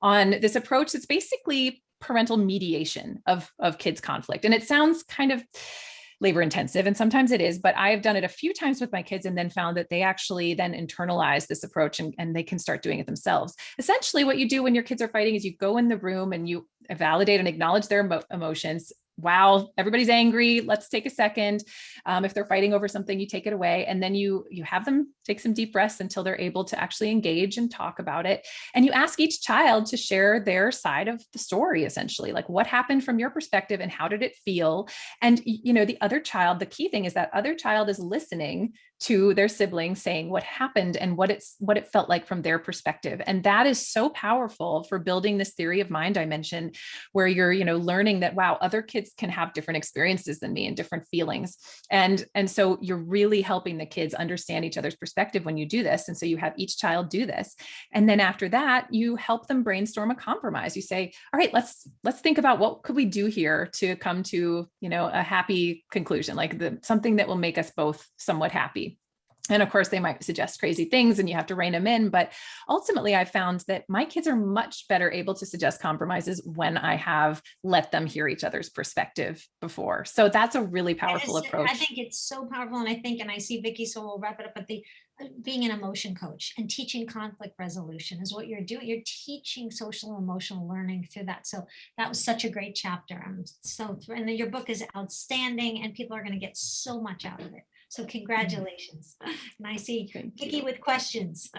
on this approach that's basically parental mediation of kids' conflict. And it sounds kind of labor intensive, and sometimes it is, but I've done it a few times with my kids and then found that they actually then internalize this approach and they can start doing it themselves. Essentially, what you do when your kids are fighting is you go in the room and you validate and acknowledge their emotions. Wow, everybody's angry. Let's take a second. If they're fighting over something, you take it away. And then you have them take some deep breaths until they're able to actually engage and talk about it. And you ask each child to share their side of the story, essentially, like what happened from your perspective and how did it feel? And, the other child, the key thing is that other child is listening to their sibling saying what happened and what it felt like from their perspective. And that is so powerful for building this theory of mind I mentioned, where you're, learning that, wow, other kids can have different experiences than me and different feelings. And so you're really helping the kids understand each other's perspective when you do this. And so you have each child do this. And then after that, you help them brainstorm a compromise. You say, all right, let's think about what could we do here to come to, a happy conclusion, like something that will make us both somewhat happy. And of course, they might suggest crazy things and you have to rein them in. But ultimately, I found that my kids are much better able to suggest compromises when I have let them hear each other's perspective before. So that's a really powerful approach. I think it's so powerful. And I see Vicki, so we'll wrap it up. But being an emotion coach and teaching conflict resolution is what you're doing. You're teaching social and emotional learning through that. So that was such a great chapter. I'm so thrilled. And your book is outstanding and people are going to get so much out of it. So congratulations. And I see Vicki with questions.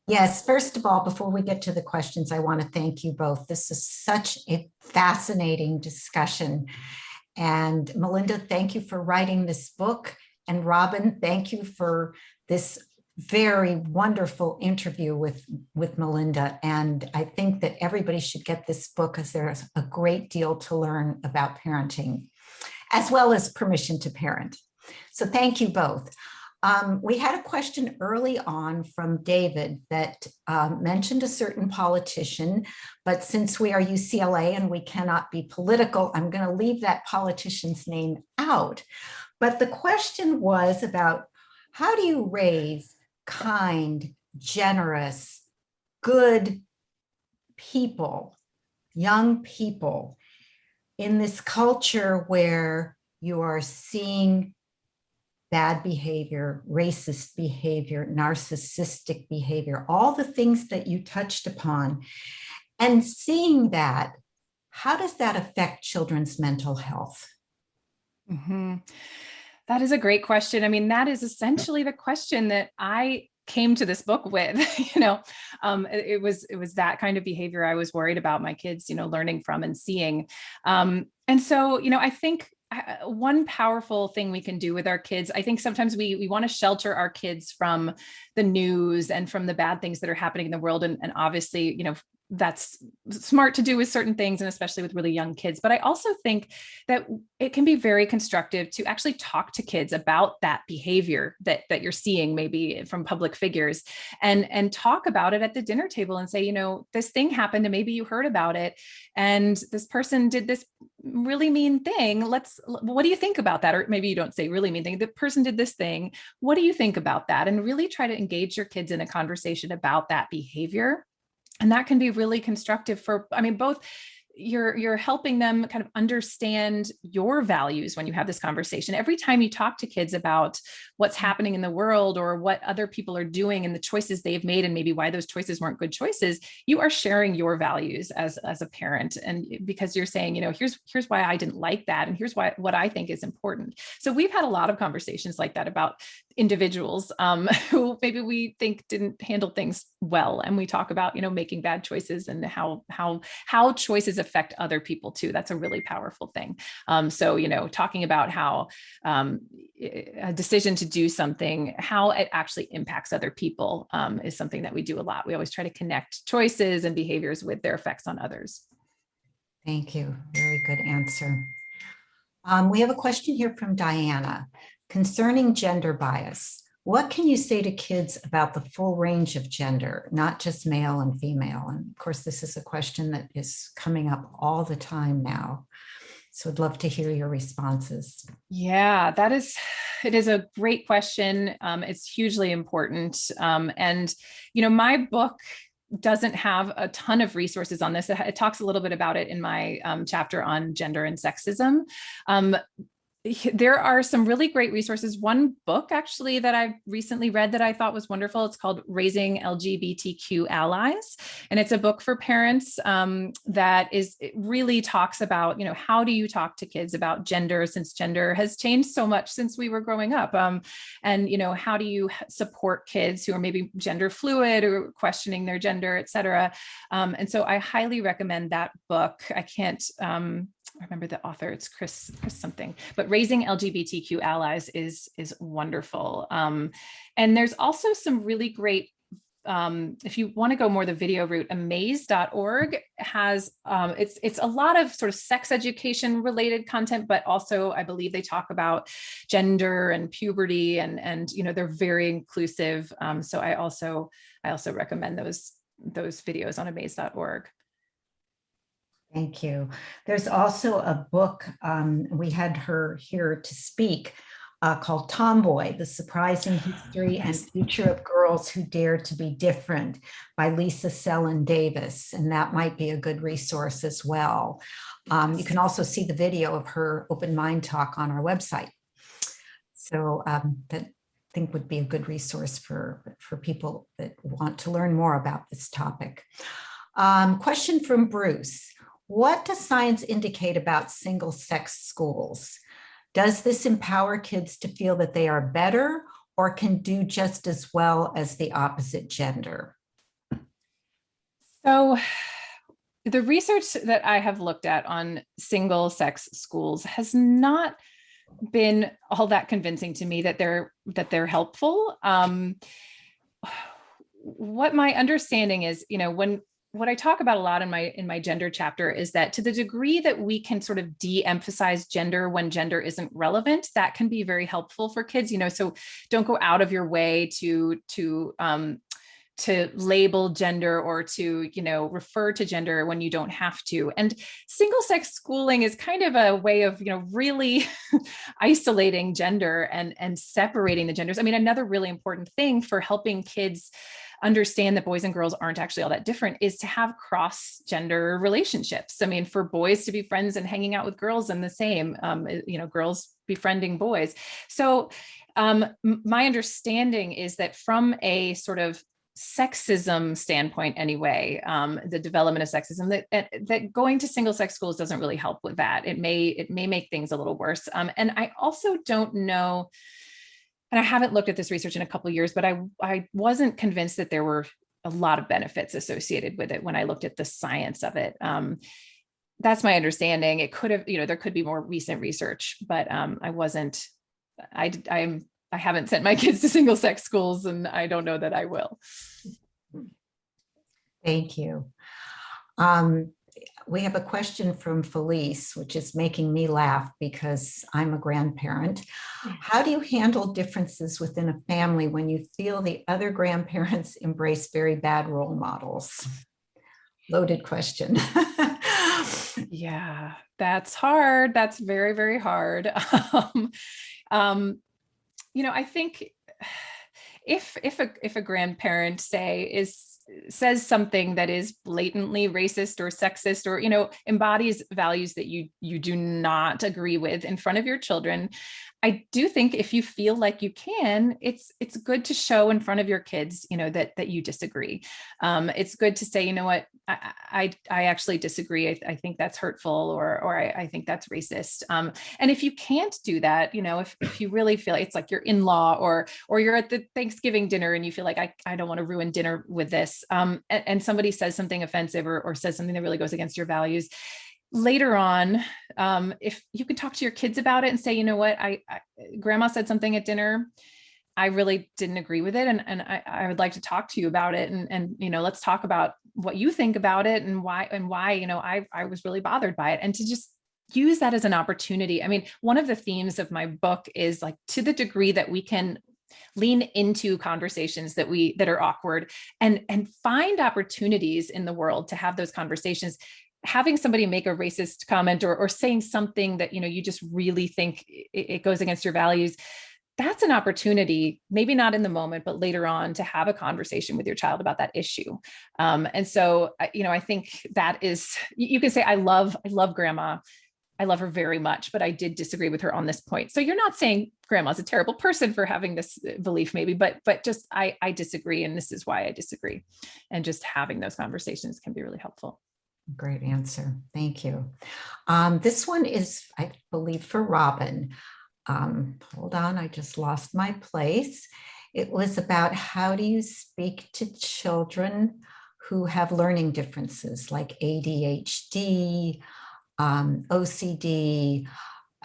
Yes, first of all, before we get to the questions, I want to thank you both. This is such a fascinating discussion. And Melinda, thank you for writing this book. And Robin, thank you for this very wonderful interview with Melinda. And I think that everybody should get this book because there's a great deal to learn about parenting, as well as permission to parent. So thank you both. We had a question early on from David that mentioned a certain politician, but since we are UCLA and we cannot be political, I'm going to leave that politician's name out. But the question was about how do you raise kind, generous, good people, young people in this culture where you are seeing bad behavior, racist behavior, narcissistic behavior, all the things that you touched upon. And seeing that, how does that affect children's mental health? Mm-hmm. That is a great question. I mean, that is essentially the question that I came to this book with. It was that kind of behavior I was worried about my kids, learning from and seeing. And so, I think one powerful thing we can do with our kids, I think sometimes we want to shelter our kids from the news and from the bad things that are happening in the world. And obviously, that's smart to do with certain things, and especially with really young kids. But I also think that it can be very constructive to actually talk to kids about that behavior that you're seeing maybe from public figures, and talk about it at the dinner table and say, this thing happened and maybe you heard about it, and this person did this really mean thing. What do you think about that? Or maybe you don't say really mean thing. The person did this thing. What do you think about that? And really try to engage your kids in a conversation about that behavior. And that can be really constructive for, both you're helping them kind of understand your values when you have this conversation. Every time you talk to kids about what's happening in the world or what other people are doing and the choices they've made and maybe why those choices weren't good choices, you are sharing your values as a parent. And because you're saying, here's why I didn't like that. And here's what I think is important. So we've had a lot of conversations like that about individuals who maybe we think didn't handle things well. And we talk about, making bad choices and how choices affect other people too. That's a really powerful thing. So, talking about how a decision to do something, how it actually impacts other people is something that we do a lot. We always try to connect choices and behaviors with their effects on others. Thank you. Very good answer. We have a question here from Diana. Concerning gender bias, what can you say to kids about the full range of gender, not just male and female? And of course, this is a question that is coming up all the time now. So I'd love to hear your responses. Yeah, it is a great question. It's hugely important. And, my book doesn't have a ton of resources on this. It talks a little bit about it in my chapter on gender and sexism. There are some really great resources. One book actually that I recently read that I thought was wonderful. It's called Raising LGBTQ Allies. And it's a book for parents it really talks about, how do you talk to kids about gender, since gender has changed so much since we were growing up. And, how do you support kids who are maybe gender fluid or questioning their gender, et cetera. And so I highly recommend that book. I can't, I remember the author, it's Chris something, but Raising LGBTQ Allies is wonderful. And there's also some really great, if you want to go more the video route, amaze.org has, it's a lot of sort of sex education related content, but also I believe they talk about gender and puberty and they're very inclusive. So I also recommend those videos on amaze.org. Thank you. There's also a book, we had her here to speak, called Tomboy, The Surprising History and Future of Girls Who Dare to Be Different by Lisa Sellen Davis. And that might be a good resource as well. You can also see the video of her open mind talk on our website. So think would be a good resource for people that want to learn more about this topic. Question from Bruce. What does science indicate about single-sex schools? Does this empower kids to feel that they are better or can do just as well as the opposite gender? So the research that I have looked at on single-sex schools has not been all that convincing to me that they're helpful. What my understanding is, what I talk about a lot in my gender chapter is that to the degree that we can sort of de-emphasize gender when gender isn't relevant, that can be very helpful for kids. So don't go out of your way to label gender or to, refer to gender when you don't have to. And single sex schooling is kind of a way of, really isolating gender and separating the genders. I mean, another really important thing for helping kids understand that boys and girls aren't actually all that different is to have cross-gender relationships. I mean, for boys to be friends and hanging out with girls and the same, girls befriending boys. So my understanding is that from a sort of sexism standpoint anyway, the development of sexism, that going to single sex schools doesn't really help with that. It may make things a little worse. And I also don't know, and I haven't looked at this research in a couple of years, but I wasn't convinced that there were a lot of benefits associated with it when I looked at the science of it. That's my understanding. It could have, there could be more recent research, but I haven't sent my kids to single sex schools, and I don't know that I will. Thank you. We have a question from Felice, which is making me laugh because I'm a grandparent. How do you handle differences within a family when you feel the other grandparents embrace very bad role models? Loaded question. Yeah, that's hard. That's very, very hard. I think if a grandparent says something that is blatantly racist or sexist or embodies values that you do not agree with in front of your children, I do think if you feel like you can, it's good to show in front of your kids, that you disagree. It's good to say, what, I actually disagree. I think that's hurtful, or I think that's racist. And if you can't do that, if you really feel it's like your in-law or you're at the Thanksgiving dinner and you feel like I don't want to ruin dinner with this, and somebody says something offensive or says something that really goes against your values, later on, if you could talk to your kids about it and say, what, grandma said something at dinner, I really didn't agree with it. And I would like to talk to you about it. And let's talk about what you think about it and why, I was really bothered by it. And to just use that as an opportunity. I mean, one of the themes of my book is like, to the degree that we can lean into conversations that are awkward and find opportunities in the world to have those conversations. Having somebody make a racist comment or saying something that, you just really think it goes against your values, that's an opportunity, maybe not in the moment, but later on, to have a conversation with your child about that issue. And so, I think that is, you can say, I love grandma. I love her very much, but I did disagree with her on this point. So you're not saying grandma's a terrible person for having this belief maybe, but just, I disagree. And this is why I disagree. And just having those conversations can be really helpful. Great answer. Thank you. This one is, I believe, for Robin. Hold on, I just lost my place. It was about how do you speak to children who have learning differences like ADHD, OCD,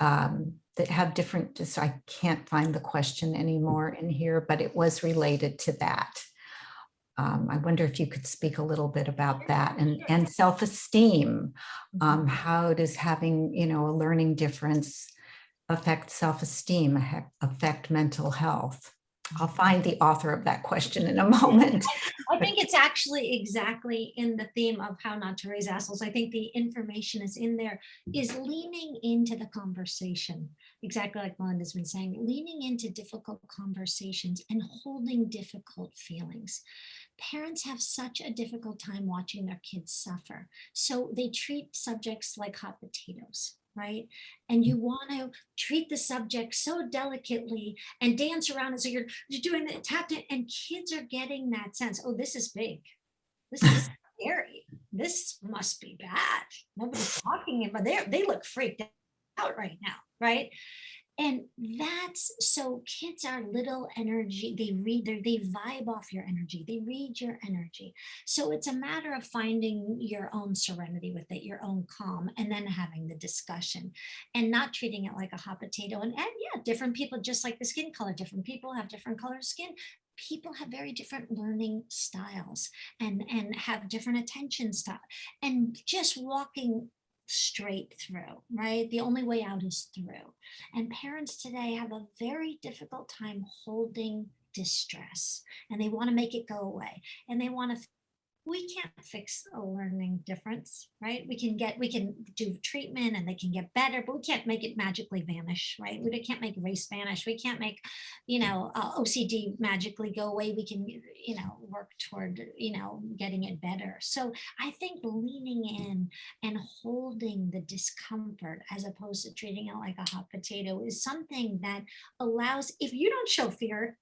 that have different, I can't find the question anymore in here, but it was related to that. I wonder if you could speak a little bit about that and self-esteem. How does having, a learning difference affect self-esteem, affect mental health? I'll find the author of that question in a moment. I think it's actually exactly in the theme of how not to raise assholes. I think the information is in there, is leaning into the conversation, exactly like Melinda's been saying, leaning into difficult conversations and holding difficult feelings. Parents have such a difficult time watching their kids suffer. So they treat subjects like hot potatoes. right? And you want to treat the subject so delicately and dance around it. So you're doing the tapped in, and kids are getting that sense. Oh, this is big. This is scary. This must be bad. Nobody's talking about. They look freaked out right now, right? And that's so kids are little energy. They vibe off your energy. They read your energy. So it's a matter of finding your own serenity with it, your own calm, and then having the discussion and not treating it like a hot potato. And yeah, different people, just like the skin color, different people have different color skin. People have very different learning styles and have different attention style. And just walking straight through, right? The only way out is through. And parents today have a very difficult time holding distress, and they want to make it go away, and they want to we can't fix a learning difference, right? We can do treatment and they can get better, but we can't make it magically vanish, right? We can't make race vanish. We can't make, OCD magically go away. We can, work toward, getting it better. So I think leaning in and holding the discomfort as opposed to treating it like a hot potato is something that allows, if you don't show fear,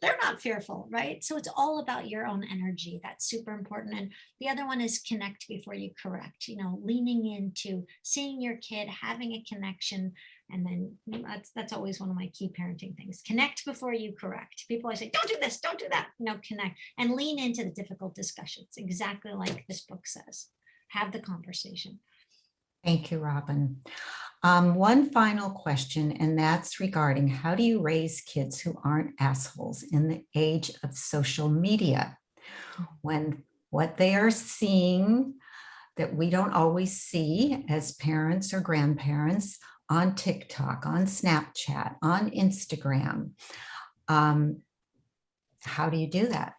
they're not fearful, right? So it's all about your own energy. That's super important. And the other one is connect before you correct, leaning into seeing your kid, having a connection. And then that's always one of my key parenting things. Connect before you correct. People always say, don't do this, don't do that. No, connect and lean into the difficult discussions, exactly like this book says. Have the conversation. Thank you, Robin. One final question, and that's regarding how do you raise kids who aren't assholes in the age of social media, when what they are seeing that we don't always see as parents or grandparents on TikTok, on Snapchat, on Instagram. How do you do that?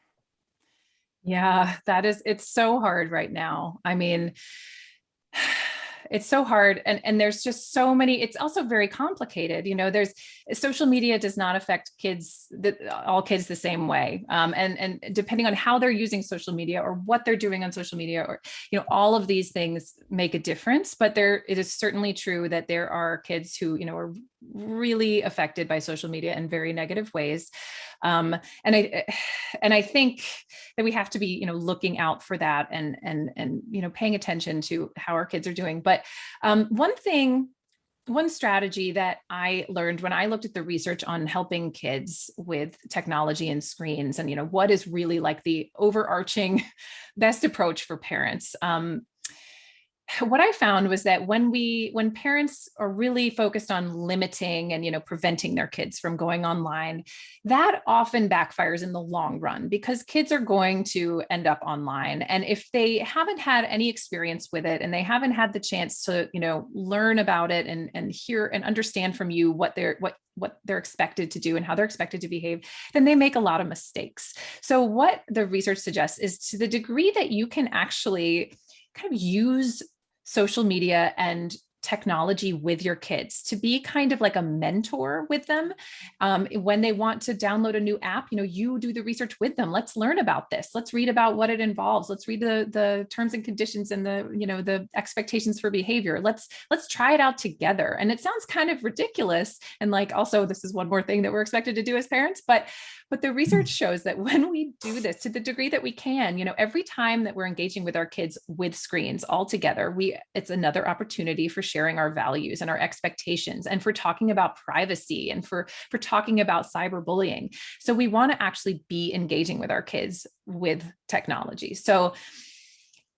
Yeah, it's so hard right now. I mean, it's so hard. And there's just so many, it's also very complicated. There's social media does not affect all kids the same way. And depending on how they're using social media or what they're doing on social media, or, all of these things make a difference, but it is certainly true that there are kids who, are really affected by social media in very negative ways. And I think that we have to be, looking out for that and paying attention to how our kids are doing. But one strategy that I learned when I looked at the research on helping kids with technology and screens and, what is really like the overarching best approach for parents. What I found was that when parents are really focused on limiting and, preventing their kids from going online, that often backfires in the long run because kids are going to end up online. And if they haven't had any experience with it and they haven't had the chance to, learn about it and hear and understand from you what they're expected to do and how they're expected to behave, then they make a lot of mistakes. So what the research suggests is to the degree that you can actually kind of use social media and technology with your kids to be kind of like a mentor with them. When they want to download a new app, you do the research with them. Let's learn about this. Let's read about what it involves. Let's read the terms and conditions and the expectations for behavior. Let's try it out together. And it sounds kind of ridiculous. And like, also, this is one more thing that we're expected to do as parents, but the research shows that when we do this to the degree that we can, every time that we're engaging with our kids with screens all together, it's another opportunity for sharing our values and our expectations and for talking about privacy and for talking about cyberbullying. So we want to actually be engaging with our kids with technology. So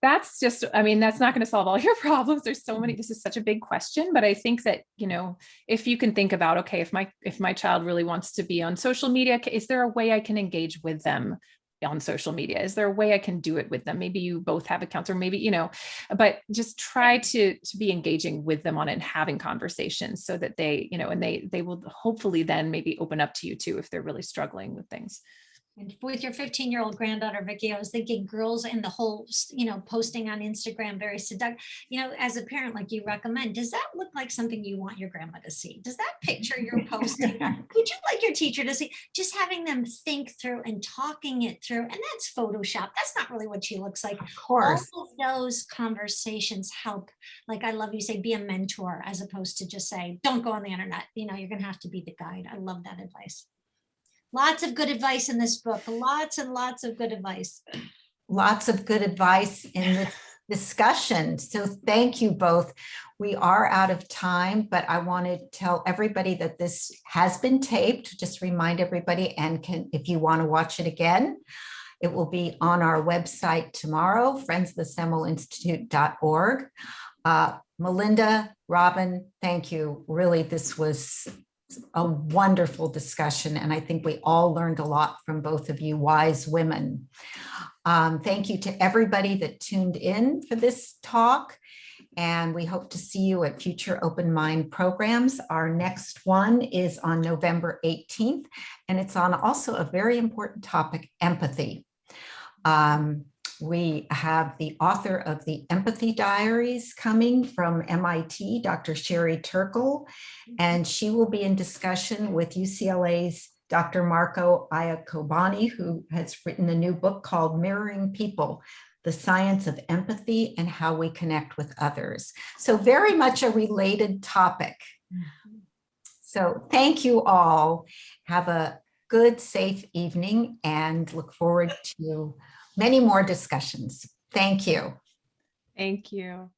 that's just, that's not going to solve all your problems. There's so many, this is such a big question, but I think that, if you can think about, okay, if my child really wants to be on social media, is there a way I can engage with them on social media? Is there a way I can do it with them? Maybe you both have accounts or maybe, but just try to be engaging with them on it and having conversations so that they, and they will hopefully then maybe open up to you too, if they're really struggling with things. And with your 15-year-old granddaughter, Vicki, I was thinking girls and the whole, posting on Instagram, very seductive, as a parent, like you recommend, does that look like something you want your grandma to see? Does that picture you're posting, would you like your teacher to see? Just having them think through and talking it through. And that's Photoshop. That's not really what she looks like. Of course. All of those conversations help. Like I love you say, be a mentor, as opposed to just say, don't go on the internet. You're going to have to be the guide. I love that advice. Lots of good advice in this book. Lots and lots of good advice. Lots of good advice in the discussion. So thank you both. We are out of time, but I want to tell everybody that this has been taped. Just remind everybody, and if you want to watch it again, it will be on our website tomorrow, friendsofthesemmeleinstitute.org. Melinda, Robin, thank you. Really, this was a wonderful discussion, and I think we all learned a lot from both of you wise women. Thank you to everybody that tuned in for this talk, and we hope to see you at future Open Mind programs. Our next one is on November 18th, and it's on also a very important topic, empathy. We have the author of the Empathy Diaries coming from MIT, Dr. Sherry Turkle, and she will be in discussion with UCLA's Dr. Marco Iacoboni, who has written a new book called Mirroring People, The Science of Empathy and How We Connect with Others. So very much a related topic. So thank you all. Have a good, safe evening and look forward to many more discussions. Thank you. Thank you.